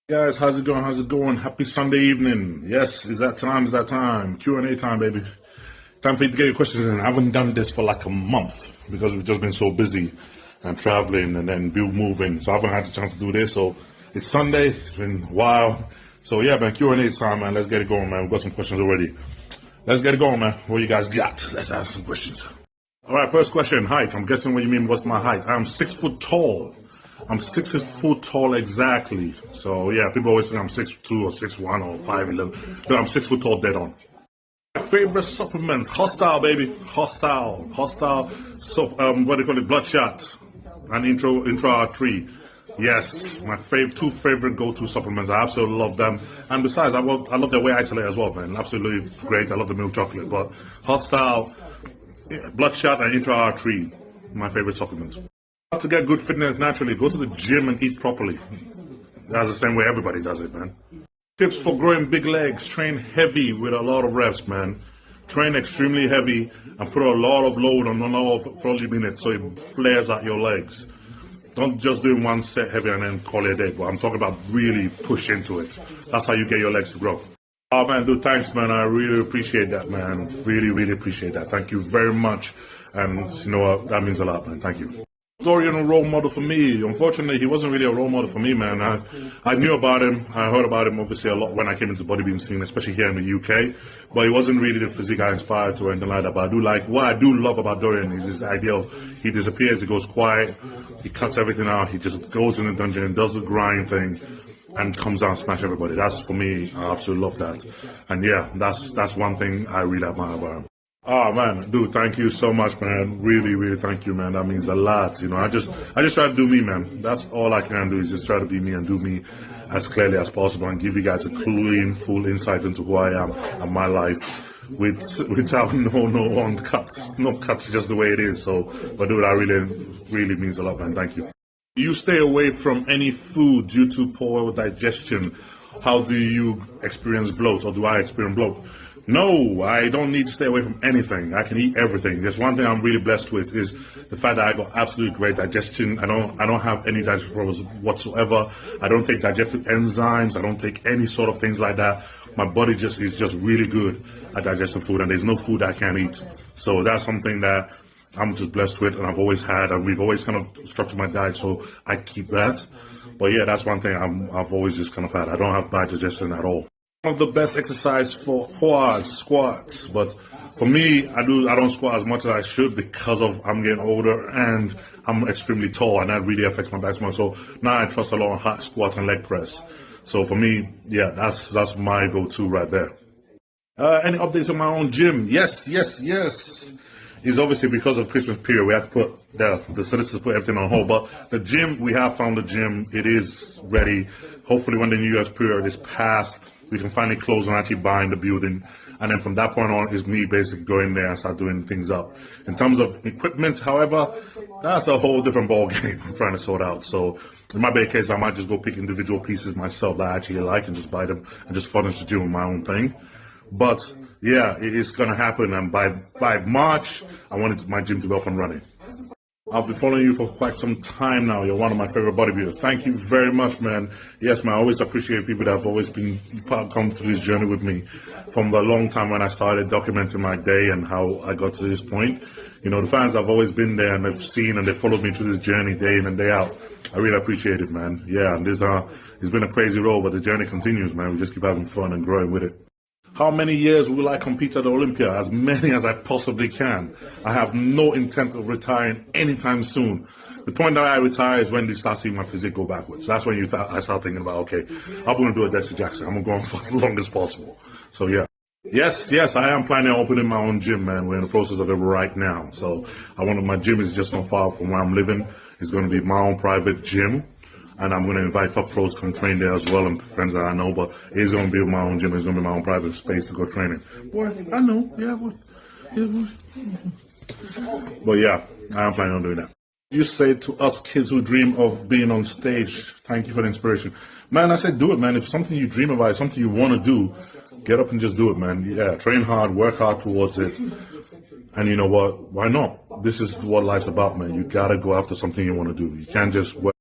Guys, how's it going? How's it going? Happy Sunday evening. Yes, is that time? Is that time? Q&A time, baby. Time for you to get your questions in. I haven't done this for like a month because we've just been so busy and traveling and then moving. So I haven't had the chance to do this. So it's Sunday. It's been a while. So yeah, man, Q&A time, man. Let's get it going, man. We've got some questions already. Let's get it going, man. What you guys got? Let's ask some questions. All right, first question. Height. I'm guessing what you mean. What's my height? I'm 6 foot tall. I'm 6 foot tall exactly. So yeah, people always think I'm 6'2" or 6'1" or 5'11", but I'm 6 foot tall dead on. My favorite supplement, hostile baby, hostile. So what do you call it? Bloodshot and intro R3. Yes, my two favorite go-to supplements. I absolutely love them, and besides, I love their whey isolate as well, man. Absolutely great. I love the milk chocolate, but hostile, bloodshot, and intro R3, my favorite supplements. To get good fitness naturally, go to the gym and eat properly. That's the same way everybody does it, man. Tips for growing big legs: train heavy with a lot of reps, man. Train extremely heavy and put a lot of load on a lot of 40 minutes so it flares out your legs. Don't just do one set heavy and then call it a day, but I'm talking about really push into it. That's how you get your legs to grow. Oh man, dude, thanks, man. I really appreciate that, man. Really appreciate that. Thank you very much. And you know what? That means a lot, man. Thank you. Dorian, a role model for me. Unfortunately, he wasn't really a role model for me, man. I knew about him. I heard about him obviously a lot when I came into the bodybuilding scene, especially here in the UK. But he wasn't really the physique I inspired to or anything like that. But what I do love about Dorian is his idea of he disappears, he goes quiet, he cuts everything out, he just goes in the dungeon and does the grind thing and comes out and smash everybody. That's, for me, I absolutely love that. And yeah, that's one thing I really admire about him. Oh man, dude, thank you so much, man. Really thank you, man. That means a lot. You know, I just try to do me, man. That's all I can do is just try to be me and do me as clearly as possible and give you guys a clean, full insight into who I am and my life without no cuts, no cuts, just the way it is. So, but dude, that really means a lot, man. Thank you. You stay away from any food due to poor digestion. How do you experience bloat, or do I experience bloat? No, I don't need to stay away from anything. I can eat everything. There's one thing I'm really blessed with is the fact that I got absolutely great digestion. I don't have any digestive problems whatsoever. I don't take digestive enzymes. I don't take any sort of things like that. My body is just really good at digesting food, and there's no food I can't eat. So that's something that I'm just blessed with, and I've always had, and we've always kind of structured my diet so I keep that. But yeah, that's one thing I've always just kind of had. I don't have bad digestion at all. One of the best exercise for quads, squats, but for me, I don't squat as much as I should because of I'm getting older and I'm extremely tall, and that really affects my back small. So now I trust a lot on hot squat and leg press. So for me, yeah, that's my go-to right there. Any updates on my own gym? Yes. It's obviously because of Christmas period, we have to put the solicitors put everything on hold. But the gym, we have found the gym. It is ready. Hopefully, when the New Year's period is passed, we can finally close on actually buying the building. And then from that point on is me basically going there and start doing things up. In terms of equipment, however, that's a whole different ball game I'm trying to sort out. So in my bad case, I might just go pick individual pieces myself that I actually like and just buy them and just furnish the gym with my own thing. But yeah, it is going to happen. And by March, I wanted my gym to be up and running. I've been following you for quite some time now. You're one of my favorite bodybuilders. Thank you very much, man. Yes, man, I always appreciate people that have always been come through this journey with me from the long time when I started documenting my day and how I got to this point. You know, the fans have always been there and they've seen and they followed me through this journey day in and day out. I really appreciate it, man. Yeah, and it's been a crazy road, but the journey continues, man. We just keep having fun and growing with it. How many years will I compete at Olympia? As many as I possibly can. I have no intent of retiring anytime soon. The point that I retire is when you start seeing my physique go backwards. That's when I start thinking about, okay, I'm going to do a Dexter Jackson. I'm going to go on for as long as possible. So yeah. Yes, I am planning on opening my own gym, man. We're in the process of it right now. So my gym is just not far from where I'm living. It's going to be my own private gym. And I'm going to invite top pros to come train there as well and friends that I know. But it's going to be my own gym. It's going to be my own private space to go training. Boy, I know. Yeah, but yeah, I am planning on doing that. You say to us kids who dream of being on stage, thank you for the inspiration. Man, I said do it, man. If something you dream about, something you want to do, get up and just do it, man. Yeah, train hard, work hard towards it. And you know what? Why not? This is what life's about, man. You got to go after something you want to do. You can't just work.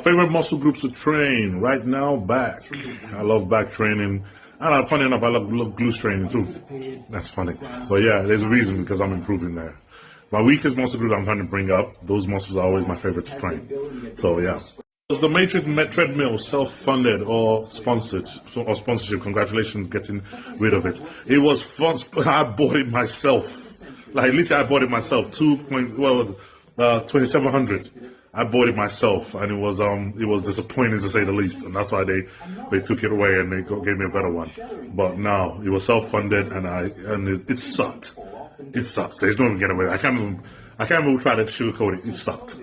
Favorite muscle groups to train right now? Back. I love back training. And funny enough, I love glutes training too. That's funny. But yeah, there's a reason because I'm improving there. My weakest muscle group I'm trying to bring up, those muscles are always my favorite to train. So yeah. Was the Matrix treadmill self-funded or sponsored or sponsorship? Congratulations getting rid of it. It was fun. I bought it myself. Like literally, I bought it myself. 2,700. I bought it myself, and it was disappointing to say the least, and that's why they took it away and they gave me a better one. But no, it was self-funded, and it sucked. It sucked. There's no getting away. I can't even try to sugarcoat it. It sucked.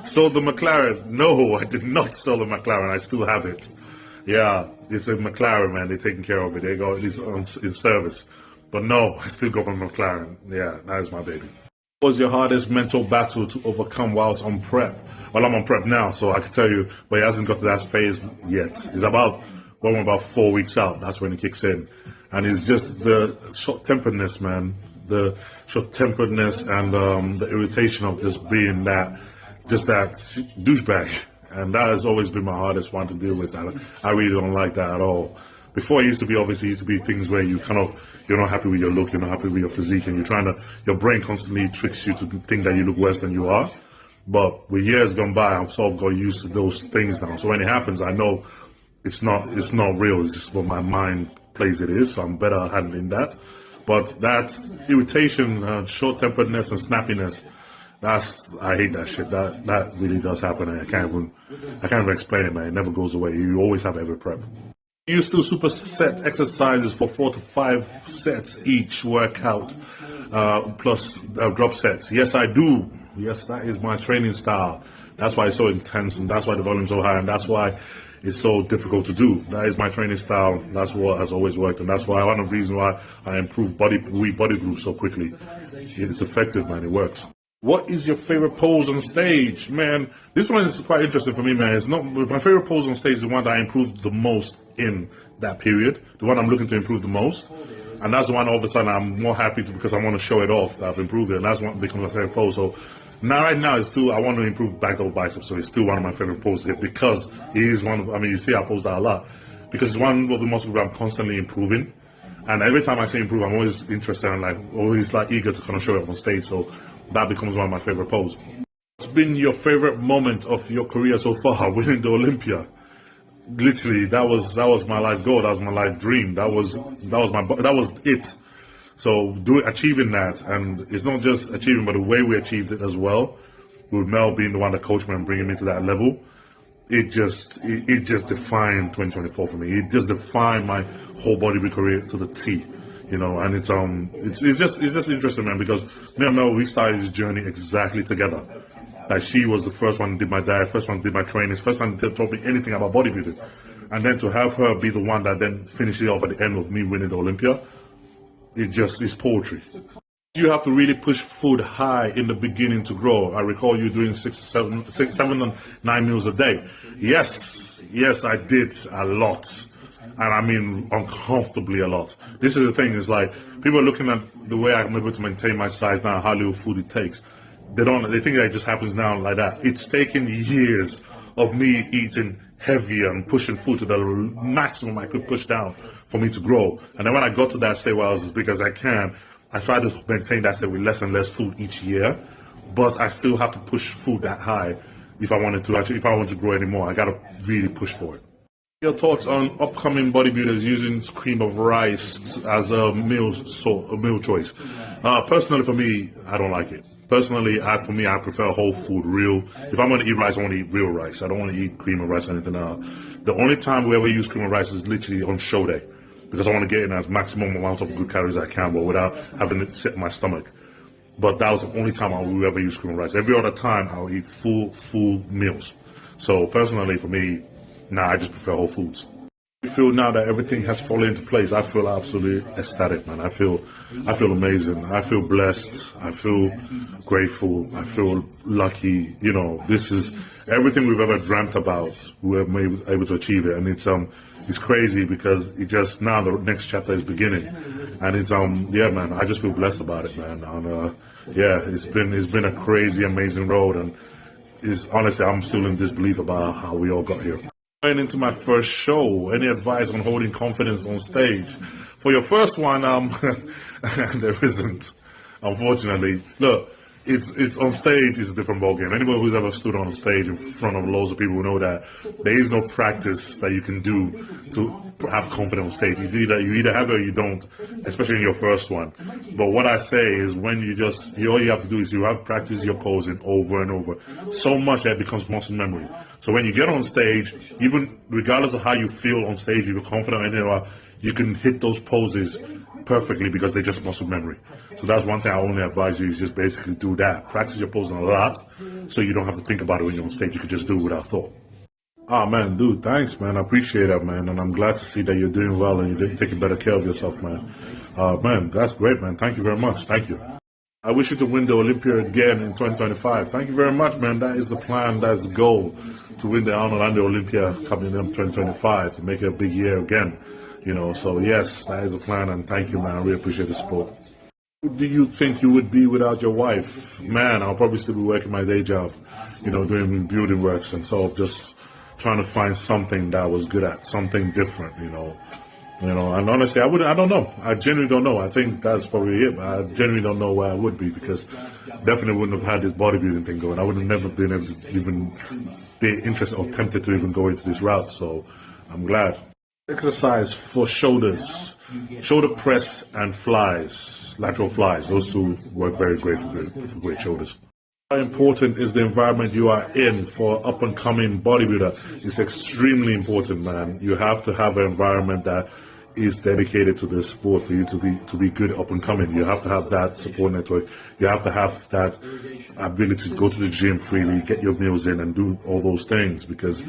Sold the McLaren? No, I did not sell the McLaren. I still have it. Yeah, it's a McLaren, man. They're taking care of it. They got it in service. But no, I still got my McLaren. Yeah, that is my baby. What was your hardest mental battle to overcome whilst on prep? Well, I'm on prep now, so I can tell you, but it hasn't got to that phase yet. It's about 4 weeks out. That's when it kicks in. And it's just the short-temperedness, man. The short-temperedness and the irritation of just being that douchebag. And that has always been my hardest one to deal with. I really don't like that at all. Before it used to be things where you're not happy with your look, you're not happy with your physique, and your brain constantly tricks you to think that you look worse than you are. But with years gone by, I've sort of got used to those things now. So when it happens, I know it's not real. It's just what my mind plays it is. So I'm better at handling that. But that irritation, short-temperedness, and snappiness, I hate that shit. That really does happen, and I can't even explain it, man. It never goes away. You always have every prep. You still superset exercises for 4 to 5 sets each workout, plus drop sets. Yes, I do. Yes, that is my training style. That's why it's so intense, and that's why the volume's so high, and that's why it's so difficult to do. That is my training style. That's what has always worked, and that's why one of the reasons why I improve weak body groups so quickly. It's effective, man. It works. What is your favorite pose on stage? Man, this one is quite interesting for me, man. It's not my favorite pose on stage is the one that I improved the most in that period, the one I'm looking to improve the most. And that's the one all of a sudden I'm more happy to, because I want to show it off that I've improved it, and that's what becomes my favorite pose. So right now it's still, I want to improve back double biceps, so it's still one of my favorite poses to hit, because it is one of, you see I pose that a lot, because it's one of the muscle groups I'm constantly improving. And every time I say improve, I'm always interested and always eager to kind of show it on stage. So that becomes one of my favorite poses. What's been your favorite moment of your career so far? Winning the Olympia. Literally, that was my life goal. That was my life dream. That was it. So achieving that, and it's not just achieving, but the way we achieved it as well, with Mel being the one that coached me and bringing me to that level, it just defined 2024 for me. It just defined my whole bodybuilding career to the T. And it's just interesting, man, because me and Mel, we started this journey exactly together. Like, she was the first one who did my diet, first one who did my training, first one who taught me anything about bodybuilding. And then to have her be the one that then finished it off at the end of me winning the Olympia, it just is poetry. You have to really push food high in the beginning to grow. I recall you doing 7 and 9 meals a day. Yes, I did a lot. And I mean uncomfortably a lot. This is the thing, is people are looking at the way I'm able to maintain my size now, how little food it takes. They think that it just happens now like that. It's taken years of me eating heavier and pushing food to the maximum I could push down for me to grow. And then when I got to that state where I was as big as I can, I try to maintain that state with less and less food each year. But I still have to push food that high if I want to grow anymore. I gotta really push for it. Your thoughts on upcoming bodybuilders using cream of rice as a meal choice? Personally, for me, I don't like it. Personally, I prefer whole food, real. If I'm going to eat rice, I want to eat real rice. I don't want to eat cream of rice or anything else. The only time we ever use cream of rice is literally on show day, because I want to get in as maximum amount of good calories as I can, but without having it sit in my stomach. But that was the only time I will ever use cream of rice. Every other time, I'll eat full meals. So personally, for me, I just prefer whole foods. I feel now that everything has fallen into place. I feel absolutely ecstatic, man. I feel amazing. I feel blessed. I feel grateful. I feel lucky. This is everything we've ever dreamt about. We were able to achieve it, and it's crazy because it just now the next chapter is beginning, and it's man. I just feel blessed about it, man. And it's been a crazy, amazing road, and is honestly, I'm still in disbelief about how we all got here. Going into my first show, any advice on holding confidence on stage? For your first one, there isn't, unfortunately. Look, it's on stage is a different ballgame. Anybody who's ever stood on stage in front of loads of people know that there is no practice that you can do to have confidence on stage. You either have it or you don't, especially in your first one. But what I say is when all you have to do is you have to practice your posing over and over. So much that it becomes muscle memory. So when you get on stage, even regardless of how you feel on stage, if you're confident in it, you can hit those poses perfectly because they're just muscle memory. So that's one thing I only advise you is just basically do that. Practice your posing a lot so you don't have to think about it when you're on stage. You can just do it without thought. Ah, man, dude, thanks, man. I appreciate that, man. And I'm glad to see that you're doing well and you're taking better care of yourself, man. Man, that's great, man. Thank you very much. Thank you. I wish you to win the Olympia again in 2025. Thank you very much, man. That is the plan. That's the goal, to win the Orlando Olympia coming in 2025, to make it a big year again. So yes, that is a plan, and thank you, man. I really appreciate the support. Who do you think you would be without your wife? Man, I'll probably still be working my day job, doing building works and sort of just trying to find something that I was good at, something different, and honestly, I don't know. I genuinely don't know. I think that's probably it, but I genuinely don't know where I would be because definitely wouldn't have had this bodybuilding thing going. I would have never been able to even be interested or tempted to even go into this route, so I'm glad. Exercise for shoulders, shoulder press and flies, lateral flies. Those two work very great for great shoulders. How important is the environment you are in for up and coming bodybuilder? It's extremely important, man. You have to have an environment that is dedicated to the sport for you to be good up and coming. You have to have that support network. You have to have that ability to go to the gym freely, get your meals in, and do all those things. Because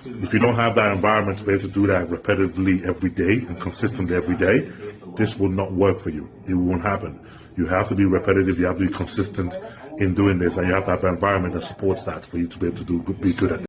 if you don't have that environment to be able to do that repetitively every day and consistently every day, this will not work for you. It won't happen. You have to be repetitive. You have to be consistent in doing this, and you have to have an environment that supports that for you to be able to be good at it.